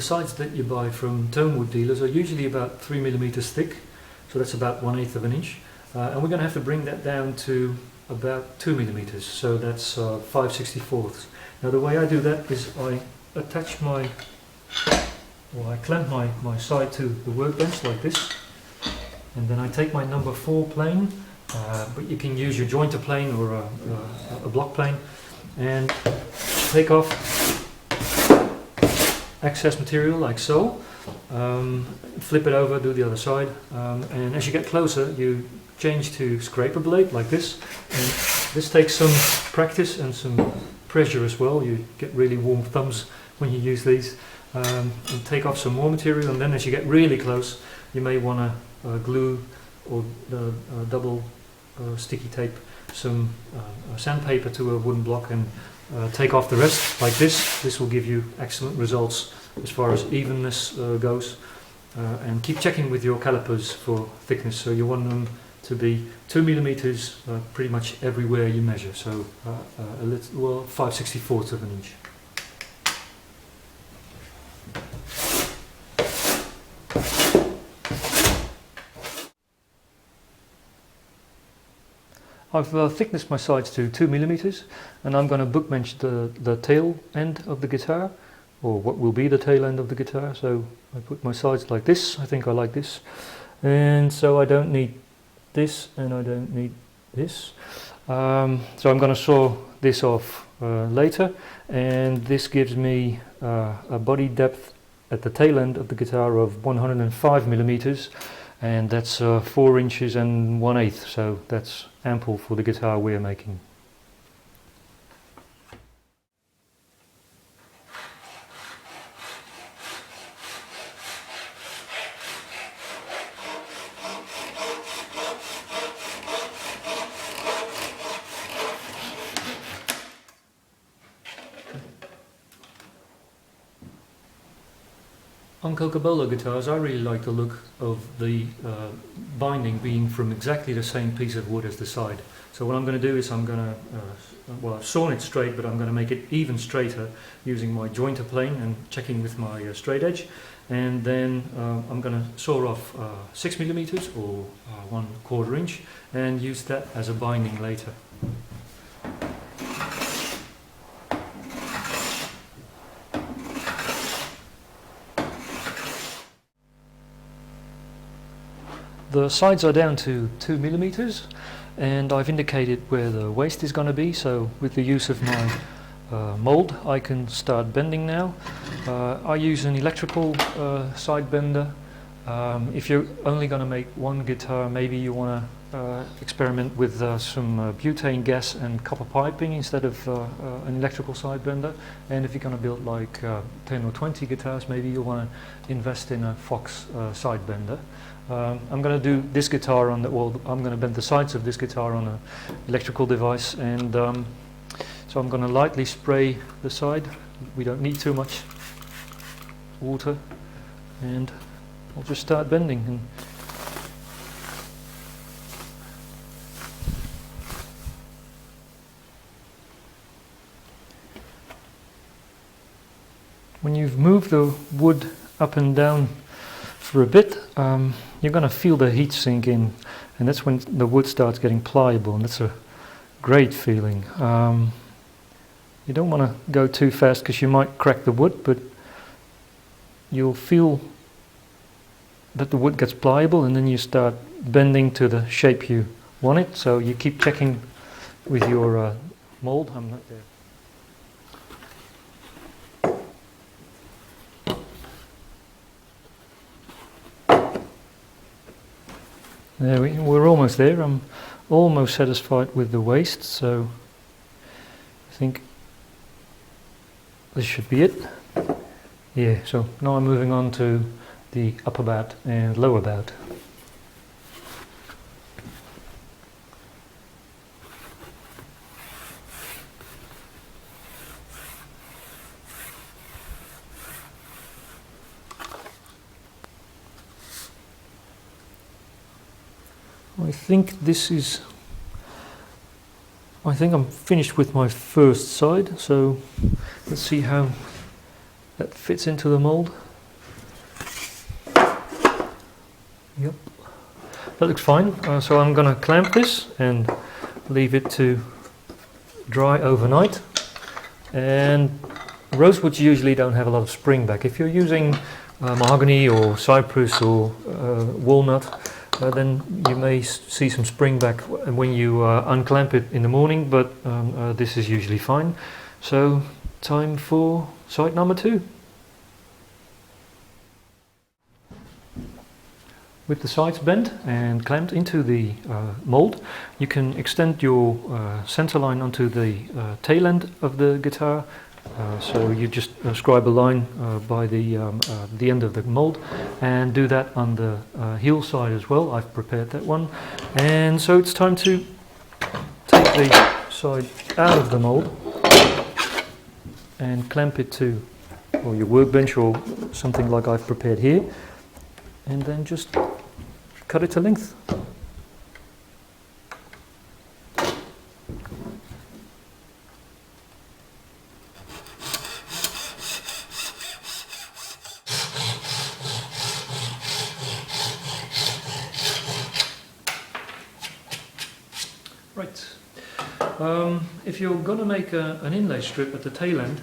sides that you buy from tone wood dealers are usually about 3 mm thick, so that's about 1/8 of an inch, and we're going to have to bring that down to about 2 mm, so that's 5/64. Now the way I do that is I attach I clamp my side to the workbench like this, and then I take my number 4 plane, but you can use your jointer plane or a block plane, and take off excess material like so, flip it over, do the other side, and as you get closer you change to scraper blade like this, and this takes some practice and some pressure as well. You get really warm thumbs when you use these, and take off some more material, and then as you get really close you may want to glue or double sticky tape some sandpaper to a wooden block and take off the rest like this. This will give you excellent results as far as evenness goes, and keep checking with your calipers for thickness, so you want them to be 2 mm pretty much everywhere you measure, so a little, well, 5/64 of an inch. I've thicknessed my sides to 2 mm, and I'm going to bookbench the tail end of the guitar, or what will be the tail end of the guitar. So I put my sides like this. I think I like this, and so I don't need this and I don't need this. So I'm going to saw this off later, and this gives me a body depth at the tail end of the guitar of 105 mm, and that's 4 inches and 1/8, so that's ample for the guitar we're making. On Coca-Cola guitars, I really like the look of the binding being from exactly the same piece of wood as the side. So what I'm going to do is I'm going to, well, I've sawn it straight, but I'm going to make it even straighter using my jointer plane and checking with my straight edge. And then I'm going to saw off 6 mm or 1/4 inch and use that as a binding later. The sides are down to 2 mm, and I've indicated where the waist is going to be, so with the use of my mold I can start bending now. I use an electrical side bender. If you're only going to make one guitar, maybe you want to experiment with some butane gas and copper piping instead of an electrical side bender. And if you're going to build like 10 or 20 guitars, maybe you want to invest in a Fox side bender. I'm going to do this guitar on the, well, I'm going to bend the sides of this guitar on an electrical device, and so I'm going to lightly spray the side. We don't need too much water, and I'll just start bending. And when you've moved the wood up and down for a bit, you're going to feel the heat sink in, and that's when the wood starts getting pliable, and that's a great feeling. You don't want to go too fast because you might crack the wood, but you'll feel that the wood gets pliable, and then you start bending to the shape you want it. So you keep checking with your mold. I'm not there. There we're almost there. I'm almost satisfied with the waist, so I think this should be it. Yeah, so now I'm moving on to the upper bout and lower bout. I think I'm finished with my first side, so let's see how that fits into the mold. that looks fine. So I'm going to clamp this and leave it to dry overnight. And rosewoods usually don't have a lot of spring back. If you're using mahogany or cypress or walnut, then you may see some spring back when you unclamp it in the morning, but this is usually fine. So time for site number 2. With the sides bent and clamped into the mold, you can extend your center line onto the tail end of the guitar. So you just scribe a line by the end of the mold, and do that on the heel side as well. I've prepared that one. And so it's time to take the side out of the mold and clamp it to your workbench or something like I've prepared here, and then just cut it to length. Right. If you're going to make an inlay strip at the tail end,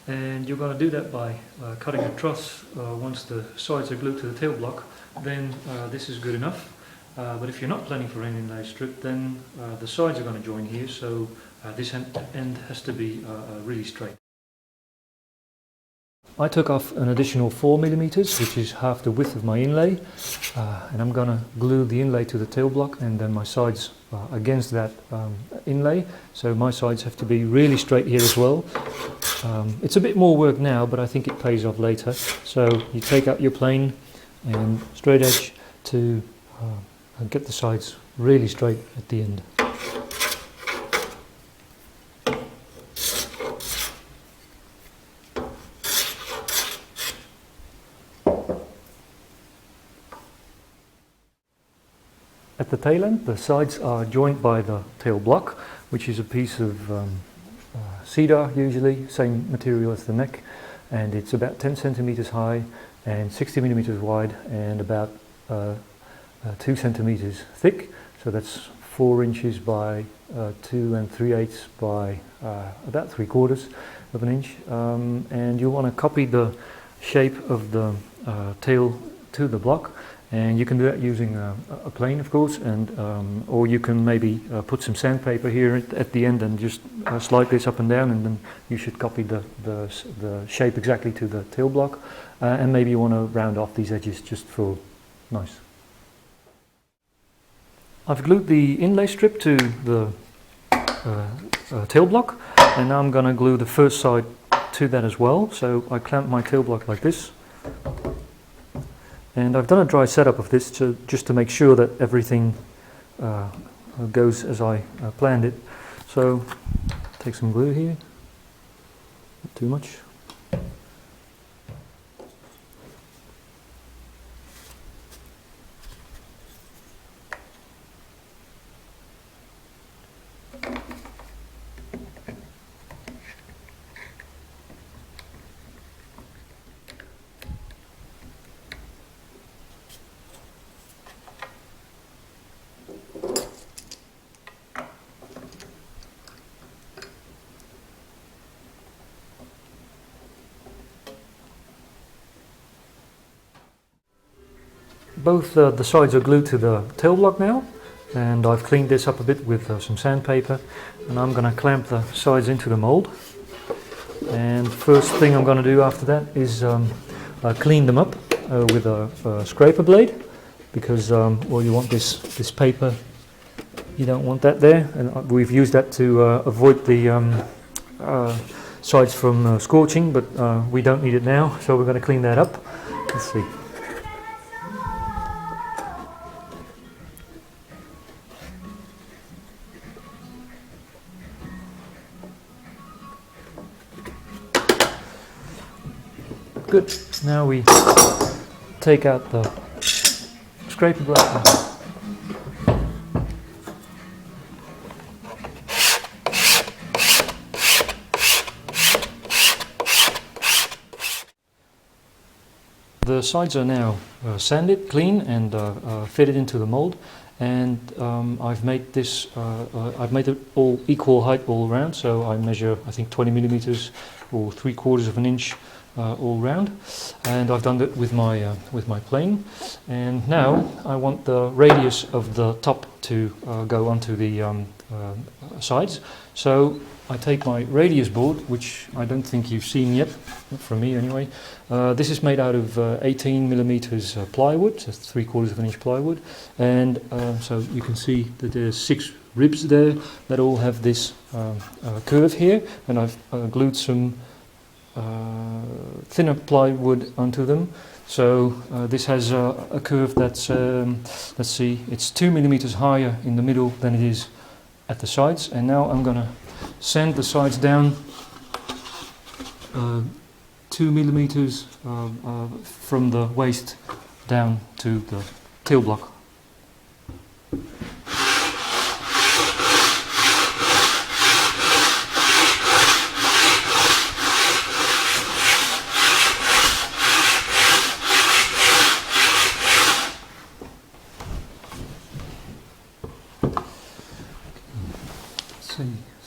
and you're going to do that by cutting a truss once the sides are glued to the tail block, then this is good enough. But if you're not planning for an inlay strip, then the sides are going to join here, so this end has to be really straight. I took off an additional 4mm, which is half the width of my inlay, and I'm going to glue the inlay to the tail block and then my sides against that inlay, so my sides have to be really straight here as well. It's a bit more work now, but I think it pays off later. So you take out your plane and straight edge to get the sides really straight at the end. At the tail end, the sides are joined by the tail block, which is a piece of cedar, usually, same material as the neck, and it's about 10 centimeters high and 60 millimeters wide and about 2 centimeters thick. So that's 4 inches by 2 3/8 by about 3/4 of an inch. And you want to copy the shape of the tail to the block. And you can do that using a plane, of course, and or you can maybe put some sandpaper here at the end and just slide this up and down, and then you should copy the shape exactly to the tail block. And maybe you want to round off these edges just for nice. I've glued the inlay strip to the tail block, and now I'm going to glue the first side to that as well. So I clamp my tail block like this. And I've done a dry setup of this just to make sure that everything goes as I planned it. So take some glue here, not too much. Both the sides are glued to the tail block now, and I've cleaned this up a bit with some sandpaper, and I'm going to clamp the sides into the mold. And first thing I'm going to do after that is clean them up with a scraper blade, because well, you want this paper, you don't want that there, and we've used that to avoid the sides from scorching, but we don't need it now, so we're going to clean that up. Let's see. Good. Now we take out the scraper blade. The sides are now sanded, clean, and fitted into the mold. And I've made this. I've made it all equal height all around. So I measure, I think, 20 millimeters or 3/4 of an inch all round. And I've done it with my plane. And now I want the radius of the top to go onto the sides. So I take my radius board, which I don't think you've seen yet, from me anyway. This is made out of 18 millimeters plywood, so 3/4 of an inch plywood, and so you can see that there's 6 ribs there that all have this curve here, and I've glued some thinner plywood onto them. So this has a curve that's, let's see, it's 2 millimeters higher in the middle than it is at the sides, and now I'm going to sand the sides down 2 millimeters from the waist down to the tail block.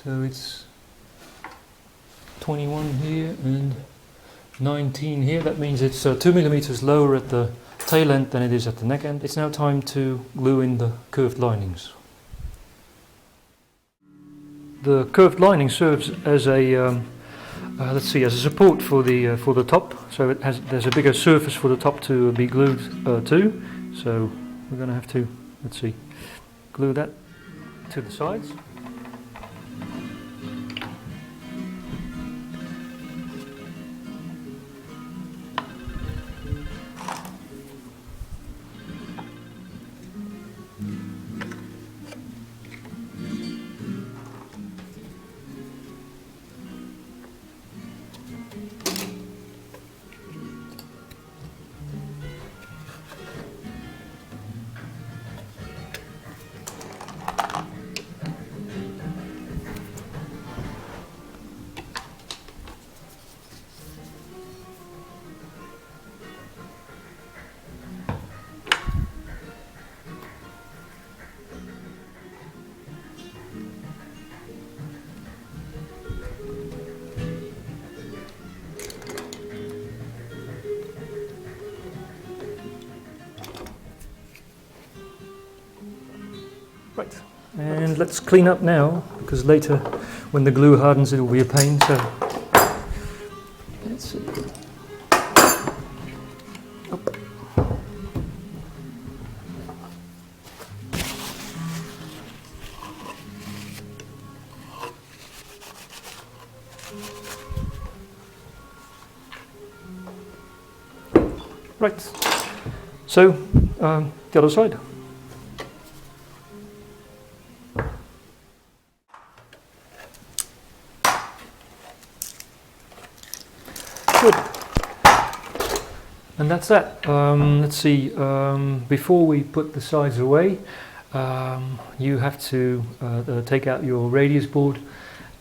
So it's 21 here and 19 here. That means it's 2 millimeters lower at the tail end than it is at the neck end. It's now time to glue in the curved linings. The curved lining serves as a let's see, as a support for the top. So there's a bigger surface for the top to be glued to. So we're going to have to, let's see, glue that to the sides. Right, and let's clean up now, because later when the glue hardens it will be a pain. So let's see. Up. Right, so the other side. Good. And that's that. Let's see, before we put the sides away, you have to take out your radius board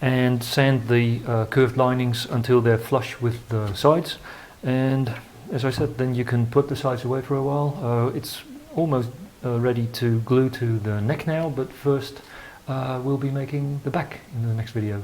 and sand the curved linings until they're flush with the sides. And as I said, then you can put the sides away for a while. It's almost ready to glue to the neck now, but first we'll be making the back in the next video.